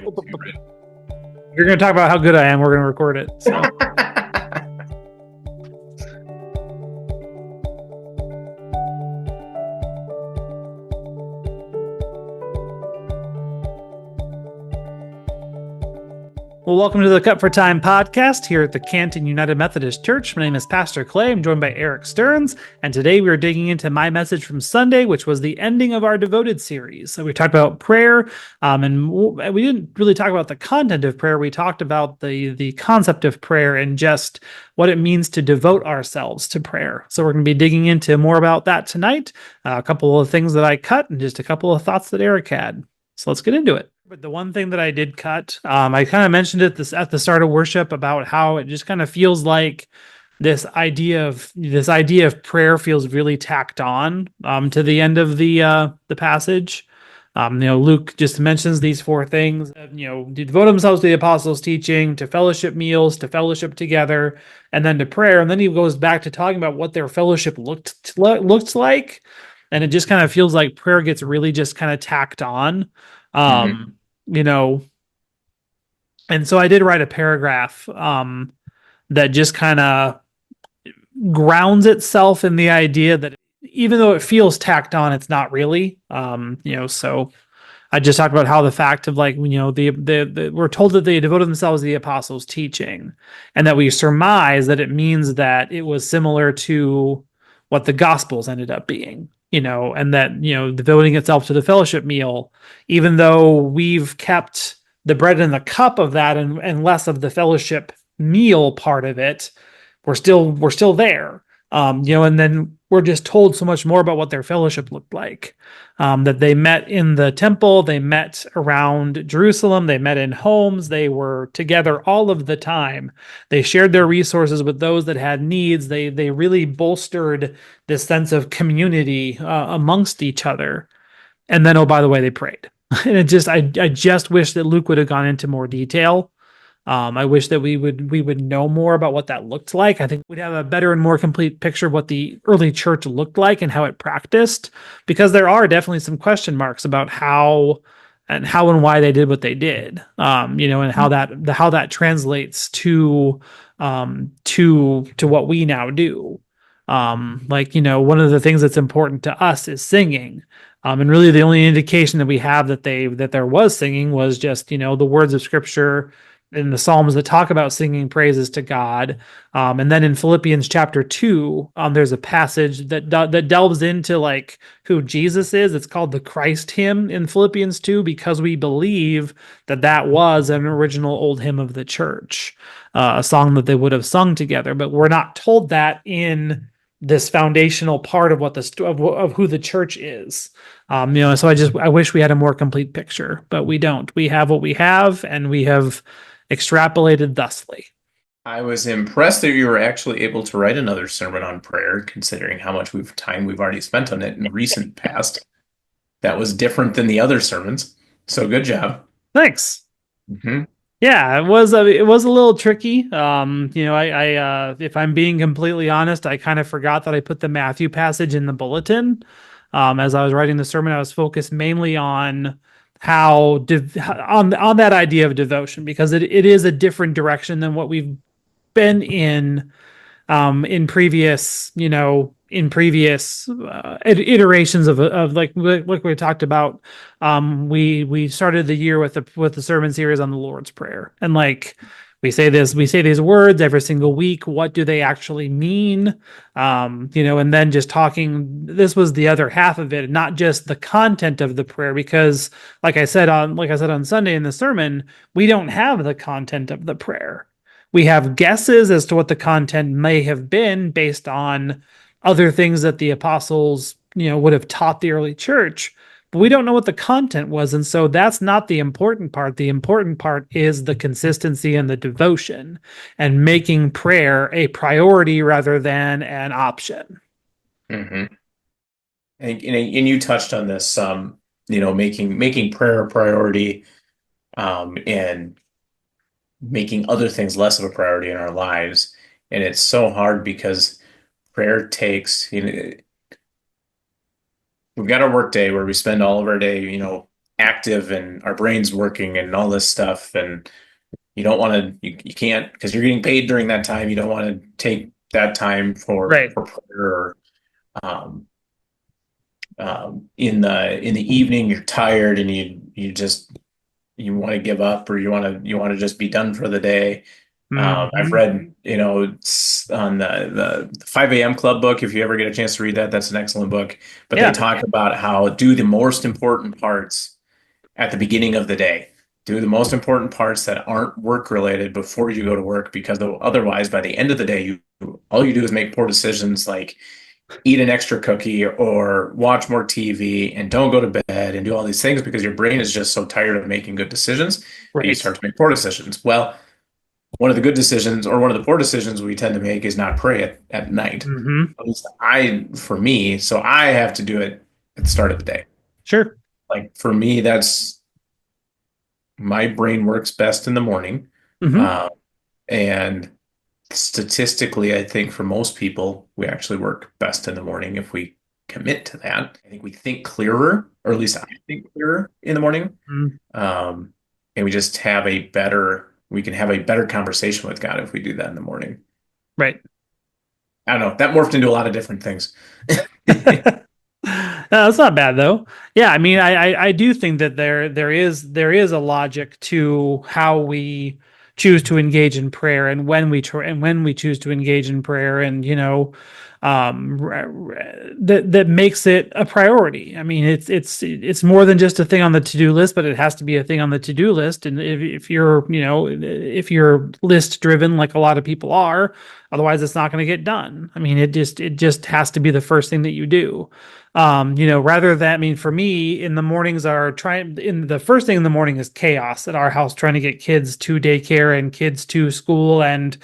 You're going to talk about how good I am. We're going to record it. So. Well, welcome to the Cut for Time podcast here at the Canton United Methodist Church. My name is Pastor Clay. I'm joined by Eric Stearns, and today we are digging into my message from Sunday, which was the ending of our Devoted series. So we talked about prayer, and we didn't really talk about the content of prayer. We talked about the concept of prayer and just what it means to devote ourselves to prayer. So we're going to be digging into more about that tonight, a couple of things that I cut, and just a couple of thoughts that Eric had. So let's get into it. But the one thing that I did cut, I kind of mentioned it at the start of worship about how it just kind of feels like this idea of prayer feels really tacked on to the end of the passage. Luke just mentions these four things, to devote themselves to the apostles' teaching, to fellowship meals, to fellowship together, and then to prayer. And then he goes back to talking about what their fellowship looked like. And it just kind of feels like prayer gets really just kind of tacked on. And so I did write a paragraph that just kind of grounds itself in the idea that even though it feels tacked on, it's not really. So I just talked about how the fact of we're told that they devoted themselves to the apostles' teaching, and that we surmise that it means that it was similar to what the Gospels ended up being. And that, devoting itself to the fellowship meal, even though we've kept the bread and the cup of that and less of the fellowship meal part of it, we're still there. And then we're just told so much more about what their fellowship looked like. That they met in the temple, they met around Jerusalem, they met in homes, they were together all of the time. They shared their resources with those that had needs. They really bolstered this sense of community amongst each other. And then, oh, by the way, they prayed. And I just wish that Luke would have gone into more detail. I wish that we would know more about what that looked like. I think we'd have a better and more complete picture of what the early church looked like and how it practiced, because there are definitely some question marks about how and why they did what they did. And how that translates to what we now do. One of the things that's important to us is singing. And really the only indication that we have that there was singing was just, the words of scripture in the Psalms that talk about singing praises to God. And then in Philippians chapter 2, there's a passage that delves into who Jesus is. It's called the Christ hymn in Philippians 2, because we believe that was an original old hymn of the church, a song that they would have sung together. But we're not told that in this foundational part of of who the church is. So I wish we had a more complete picture, but we don't. We have what we have, and we have extrapolated thusly. I was impressed that you were actually able to write another sermon on prayer, considering how much time we've already spent on it in the recent past. That was different than the other sermons, so good job. Thanks. Mm-hmm. Yeah, it was a little tricky. I if I'm being completely honest, I kind of forgot that I put the Matthew passage in the bulletin. As I was writing the sermon, I was focused mainly on on that idea of devotion, because it is a different direction than what we've been in previous iterations of like we talked about. We started the year with the sermon series on the Lord's Prayer, and we say these words every single week. What do they actually mean? And then just talking, this was the other half of it, not just the content of the prayer, because like I said on Sunday in the sermon, we don't have the content of the prayer. We have guesses as to what the content may have been based on other things that the apostles, would have taught the early church, but we don't know what the content was. And so that's not the important part. The important part is the consistency and the devotion, and making prayer a priority rather than an option. Mm-hmm. And you touched on this, making prayer a priority, and making other things less of a priority in our lives. And it's so hard because prayer takes, we've got our work day where we spend all of our day, active and our brain's working and all this stuff. And you don't want to, you can't, because you're getting paid during that time. You don't want to take that time Right. for prayer or, um, in the evening, you're tired and you want to give up or you want to just be done for the day. I've Hmm. read, it's on the 5 a.m. Club book. If you ever get a chance to read that, that's an excellent book. But they Yeah. talk about how do the most important parts at the beginning of the day. Do the most important parts that aren't work related before you go to work, because otherwise, by the end of the day, all you do is make poor decisions like eat an extra cookie or watch more TV and don't go to bed and do all these things because your brain is just so tired of making good decisions that you Right. start to make poor decisions. Well, one of the good decisions or one of the poor decisions we tend to make is not pray at night. Hmm. At least for me, so I have to do it at the start of the day. Sure. Like for me, that's my brain works best in the morning. Hmm. Uh, and statistically, I think for most people, we actually work best in the morning if we commit to that. I think we think clearer, or at least I think clearer in the morning. Um, and we can have a better conversation with God if we do that in the morning. Right. I don't know. That morphed into a lot of different things. No, that's not bad though. Yeah, I mean, I do think that there is a logic to how we choose to engage in prayer and when we choose to engage in prayer, and that makes it a priority. I mean, it's more than just a thing on the to-do list, but it has to be a thing on the to-do list. And if you're if you're list driven like a lot of people are, otherwise it's not going to get done. I mean, it just has to be the first thing that you do. Rather than, I mean, for me, in the mornings are trying, in the first thing in the morning is chaos at our house, trying to get kids to daycare and kids to school and,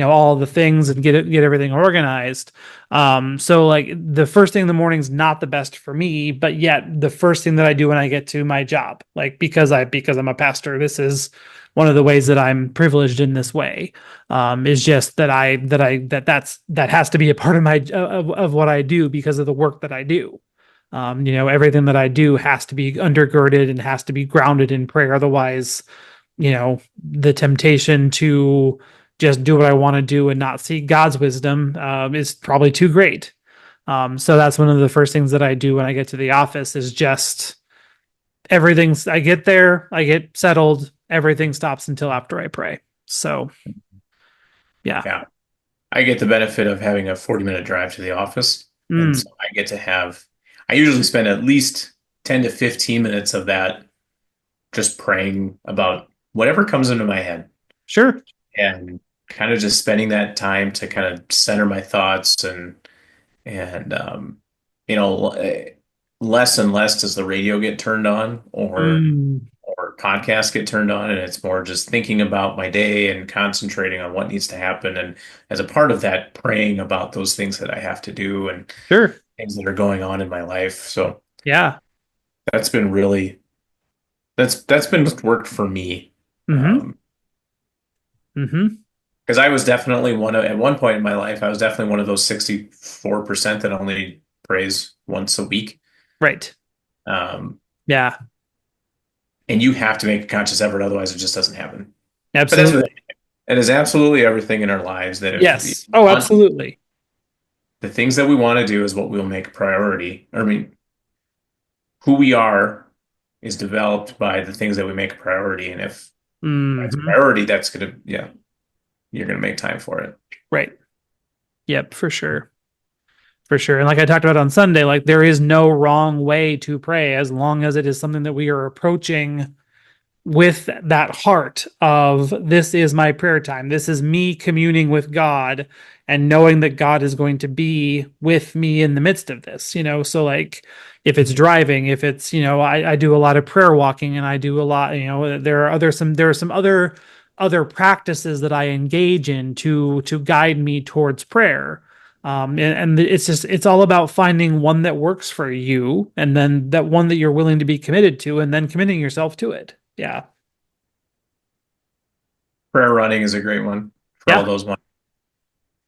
all the things and get everything organized. So like the first thing in the morning is not the best for me, but yet the first thing that I do when I get to my job, like because I'm a pastor, this is one of the ways that I'm privileged in this way, is just that has to be a part of my of what I do because of the work that I do. Everything that I do has to be undergirded and has to be grounded in prayer. Otherwise, the temptation to just do what I want to do and not see God's wisdom is probably too great. So that's one of the first things that I do when I get to the office is just I get there, I get settled, everything stops until after I pray. So, yeah. Yeah. I get the benefit of having a 40-minute drive to the office. And Mm, so I usually spend at least 10 to 15 minutes of that just praying about whatever comes into my head sure. and kind of just spending that time to kind of center my thoughts and you know, less and less does the radio get turned on Mm, or podcasts get turned on, and it's more just thinking about my day and concentrating on what needs to happen. And as a part of that, praying about those things that I have to do and sure. things that are going on in my life. So Yeah. that's been really that's been what's worked for me. Mm-hmm. Um, Mm-hmm. because I was definitely at one point in my life, I was definitely one of those 64% that only prays once a week. Right. Um, Yeah. and you have to make a conscious effort, otherwise it just doesn't happen. But that's Absolutely. it is absolutely everything in our lives that if we Yes. Oh, want absolutely. the things that we want to do is what we'll make a priority. I mean, who we are is developed by the things that we make a priority. And if that's a Hmm. priority, yeah, you're gonna make time for it. Right. Yep, for sure. For sure. And like I talked about on Sunday, like there is no wrong way to pray as long as it is something that we are approaching with that heart of this is my prayer time. This is me communing with God and knowing that God is going to be with me in the midst of this, So like if it's driving, if it's, I do a lot of prayer walking and I do a lot, there are some other practices that I engage in to guide me towards prayer. And it's all about finding one that works for you and then that one that you're willing to be committed to and then committing yourself to it. Yeah. Prayer running is a great one for all Yeah. those ones.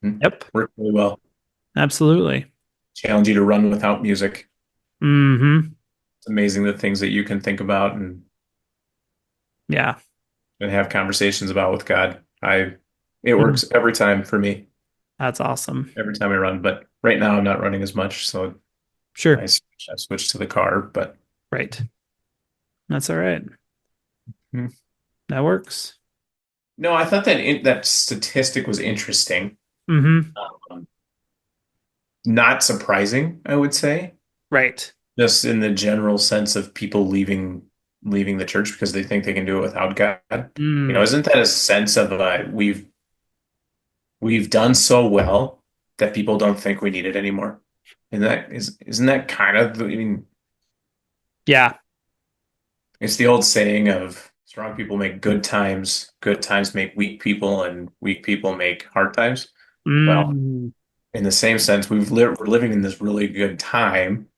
Yep. Work really well. Absolutely. Challenge you to run without music. Hmm. amazing the things that you can think about Yeah. and have conversations about with God. It Mm, works every time for me, that's awesome. every time I run. But right now I'm not running as much, so Sure. I switched to the car. But Right. That's all right. hmm. That works. No, I thought that statistic was interesting. Mm-hmm. Um, Not surprising, I would say, Right. just in the general sense of people leaving the church because they think they can do it without God. Mm. Isn't that a sense of we've done so well that people don't think we need it anymore? And isn't that kind of, I mean, Yeah. it's the old saying of strong people make good times make weak people, and weak people make hard times. Well, Mm. in the same sense, we're living in this really good time,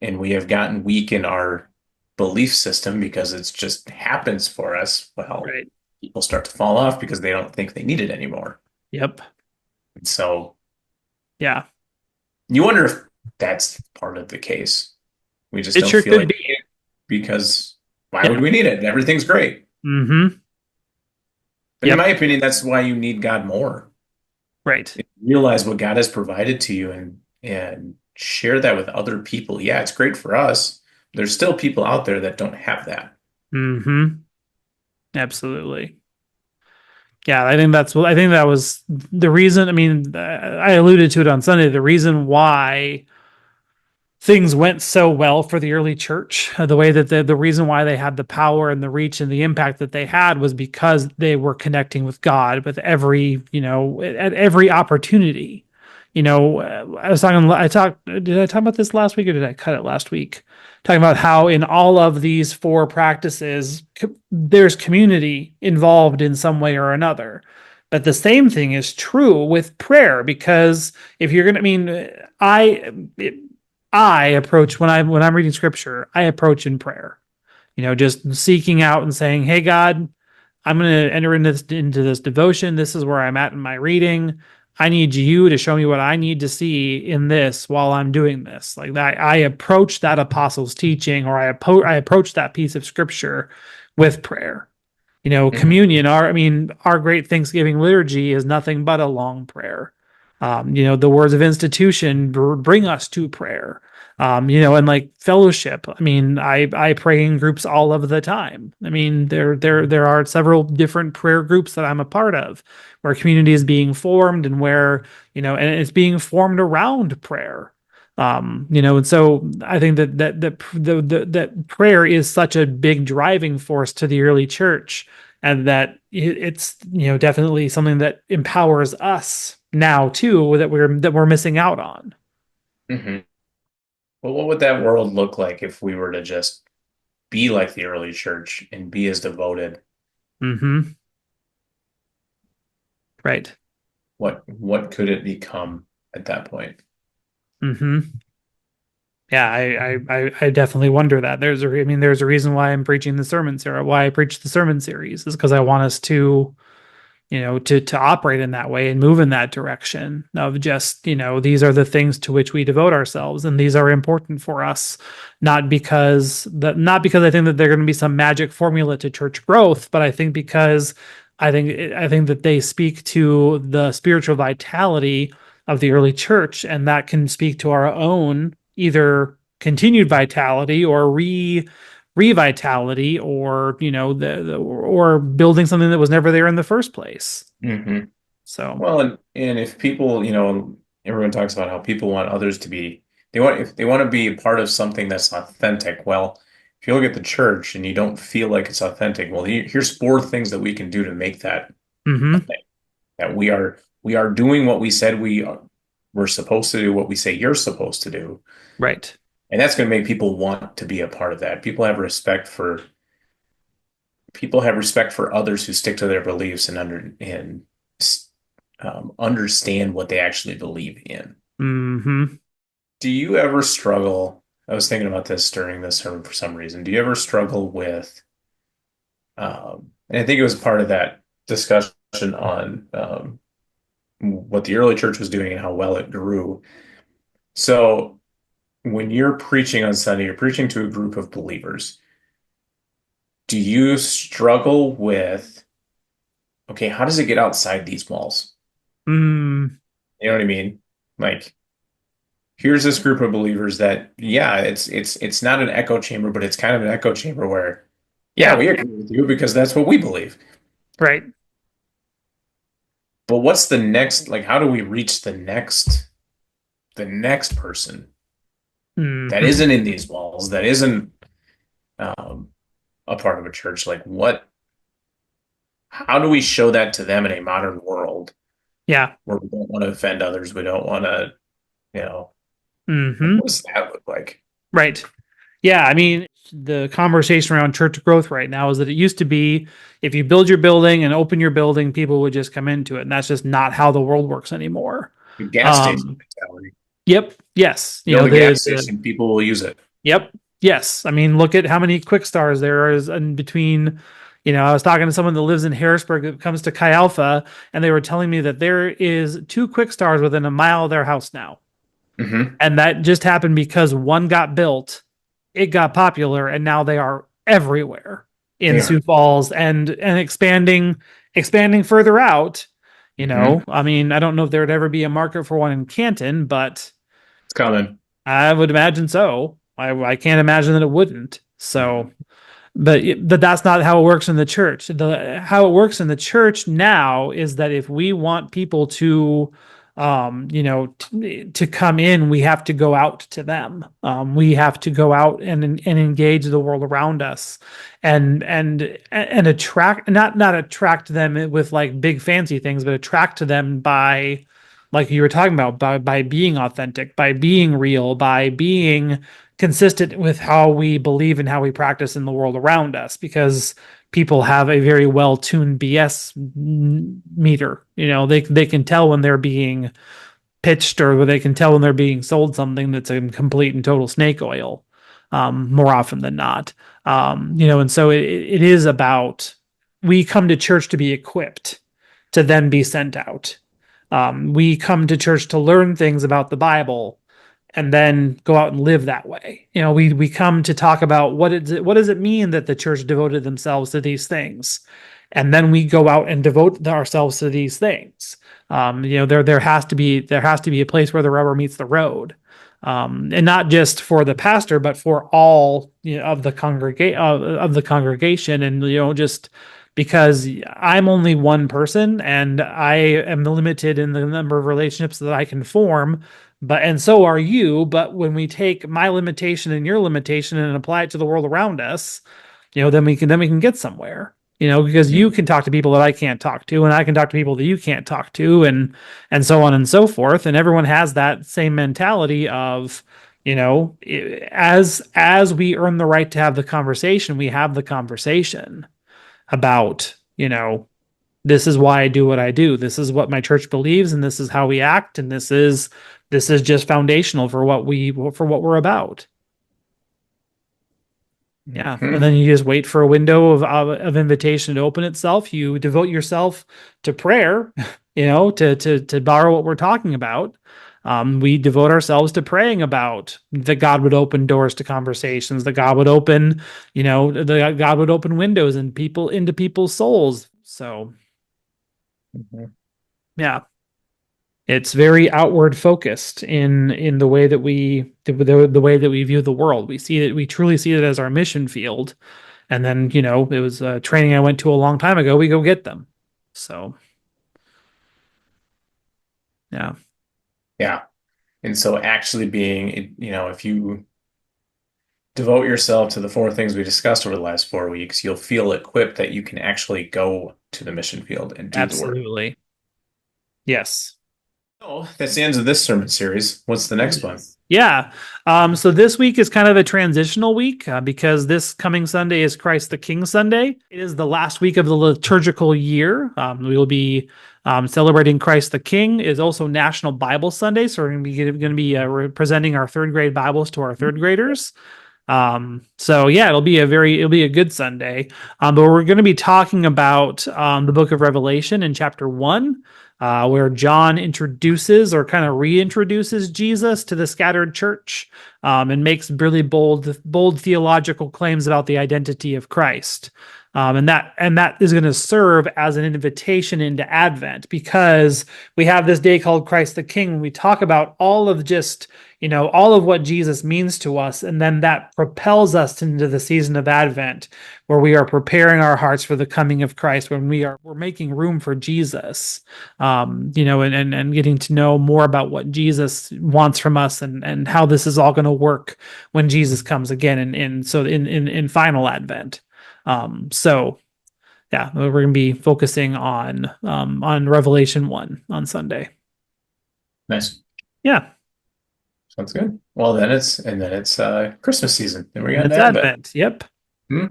and we have gotten weak in our belief system because it's just happens for us. Well, Right. people start to fall off because they don't think they need it anymore. Yep. And so Yeah. you wonder if that's part of the case. We just It don't sure feel could like be. because why would Yeah. we need it? Everything's great. Mm-hmm. But in Yep. my opinion, that's why you need God more. Right. Realize what God has provided to you and share that with other people. Yeah, it's great for us. There's still people out there that don't have that. Mm-hmm. Absolutely. Yeah, I think that was the reason. I mean, I alluded to it on Sunday. The reason why things went so well for the early church, the way that the reason why they had the power and the reach and the impact that they had was because they were connecting with God with every, at every opportunity. Did I talk about this last week or did I cut it last week? Talking about how in all of these four practices, there's community involved in some way or another. But the same thing is true with prayer because if you're going to, I mean, I, it, I approach when I'm reading scripture, I approach in prayer. Just seeking out and saying, "Hey God, I'm going to enter into this devotion. This is where I'm at in my reading. I need you to show me what I need to see in this while I'm doing this." Like that, I approach that apostle's teaching, or I approach that piece of scripture with prayer. Mhm. Communion, our great Thanksgiving liturgy is nothing but a long prayer. The words of institution bring us to prayer. And like fellowship. I pray in groups all of the time. There are several different prayer groups that I'm a part of, where community is being formed and where and it's being formed around prayer. And so I think that prayer is such a big driving force to the early church, and that it's definitely something that empowers us now too, that we're missing out on. Mhm. Well, what would that world look like if we were to just be like the early church and be as devoted? Mm-hmm. Right. What could it become at that point? Mm-hmm. Yeah, I definitely wonder that. There's a reason why I'm preaching the sermon series, why I preach the sermon series, is because I want us to to operate in that way and move in that direction of just, these are the things to which we devote ourselves, and these are important for us, not because I think that they're going to be some magic formula to church growth, but I think because I think that they speak to the spiritual vitality of the early church, and that can speak to our own either continued vitality or revitality, or or building something that was never there in the first place. Hmm. So. Well, and if people, everyone talks about how people want others to be, if they want to be a part of something that's authentic. Well, if you look at the church and you don't feel like it's authentic, well, here's four things that we can do to make that a Mm-hmm. thing. That we are doing what we said we're supposed to do, what we say you're supposed to do, Right. and that's going to make people want to be a part of that. People have respect for others who stick to their beliefs and understand what they actually believe in. Mm-hmm. Do you ever struggle? I was thinking about this during this sermon for some reason. Do you ever struggle with, and I think it was part of that discussion on what the early church was doing and how well it grew. So when you're preaching on Sunday, you're preaching to a group of believers. Do you struggle with, okay, how does it get outside these walls? Mm, You know what I mean? Like, here's this group of believers that, yeah, it's not an echo chamber, but it's kind of an echo chamber where, yeah, yeah, we agree with you because that's what we believe. right. But what's the next, like, how do we reach the next person that Hmm. isn't in these walls, that isn't um, a part of a church? Like, how do we show that to them in a modern world Yeah. where we don't want to offend others? We don't want to, you know, like, Hmm. what does that look like? Right. Yeah, I mean, the conversation around church growth right now is that it used to be if you build your building and open your building, people would just come into it, and that's just not how the world works anymore. The gas station Um, mentality. yep, yes, Build a gas station, people will use it. yep, yes. I mean, look at how many quick stars there is in between. I was talking to someone that lives in Harrisburg that comes to Chi Alpha, and they were telling me that there is two quick stars within a mile of their house now. Hmm. And that just happened because one got built, it got popular, and now they are everywhere in They Sioux are. Falls and expanding further out. Hmm. I mean, I don't know if there would ever be a market for one in Canton, but It's coming. I would imagine so. I can't imagine that it wouldn't. So Hmm. but that's not how it works in the church. The how it works in the church now is that if we want people to to come in, we have to go out to them. We have to go out and engage the world around us and attract, not attract them with like big fancy things, but attract to them by, like you were talking about, by being authentic, by being real, by being consistent with how we believe and how we practice in the world around us, because people have a very well tuned BS meter. They can tell when they're being pitched, or they can tell when they're being sold something that's a complete and total snake oil, more often than not. And so it is about, we come to church to be equipped to then be sent out. We come to church to learn things about the Bible and then go out and live that way. We come to talk about what does it mean that the church devoted themselves to these things, and then we go out and devote ourselves to these things. There has to be a place where the rubber meets the road, and not just for the pastor, but for all of the congregation, and just because I'm only one person and I am limited in the number of relationships that I can form, and so are you. But when we take my limitation and your limitation and apply it to the world around us, then we can get somewhere. Because you can talk to people that I can't talk to, and I can talk to people that you can't talk to, and so on and so forth. And everyone has that same mentality of, as we earn the right to have the conversation, we have the conversation about, this is why I do what I do. This is what my church believes, and this is how we act, and this is just foundational for what we're about. Yeah, and Hmm. then you just wait for a window of invitation to open itself. You devote yourself to prayer, to borrow what we're talking about. We devote ourselves to praying about that God would open doors to conversations, that God would open, the God would open windows and people into people's souls. So Hmm. yeah, it's very outward focused in the way that we view the world. We truly see it as our mission field. And then, it was a training I went to a long time ago. We go get them. So, yeah, Yeah. And so actually being, if you devote yourself to the four things we discussed over the last 4 weeks, you'll feel equipped that you can actually go to the mission field and do the work. absolutely. Yes. Oh, that's the end of this sermon series. What's the It next one? is. Yeah. So this week is kind of a transitional week, because this coming Sunday is Christ the King Sunday. It is the last week of the liturgical year. We will be celebrating Christ the King. It is also National Bible Sunday, so we're going to be presenting our third grade Bibles to our third graders. So yeah, it'll be a good Sunday. But we're going to be talking about the book of Revelation in chapter 1, where John introduces or kind of reintroduces Jesus to the scattered church, and makes really bold theological claims about the identity of Christ. And that is going to serve as an invitation into Advent, because we have this day called Christ the King. We talk about all of what Jesus means to us, and then that propels us into the season of Advent, where we are preparing our hearts for the coming of Christ, when we're making room for Jesus, and getting to know more about what Jesus wants from us, and how this is all going to work when Jesus comes again, in final Advent. So yeah, we're going to be focusing on Revelation 1 on Sunday. Nice. Yeah. Sounds good. Well, then it's Christmas season. Then we got And an it's Advent. Advent. Yep. Hmm.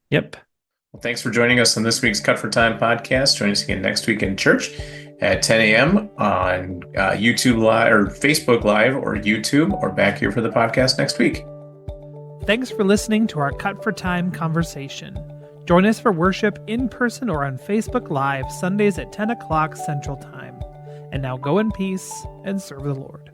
Yep. Well, thanks for joining us on this week's Cut for Time podcast. Join us again next week in church at 10 a.m. on YouTube Live or Facebook Live or YouTube, or back here for the podcast next week. Thanks for listening to our Cut for Time conversation. Join us for worship in person or on Facebook Live Sundays at 10 o'clock Central Time. And now go in peace and serve the Lord.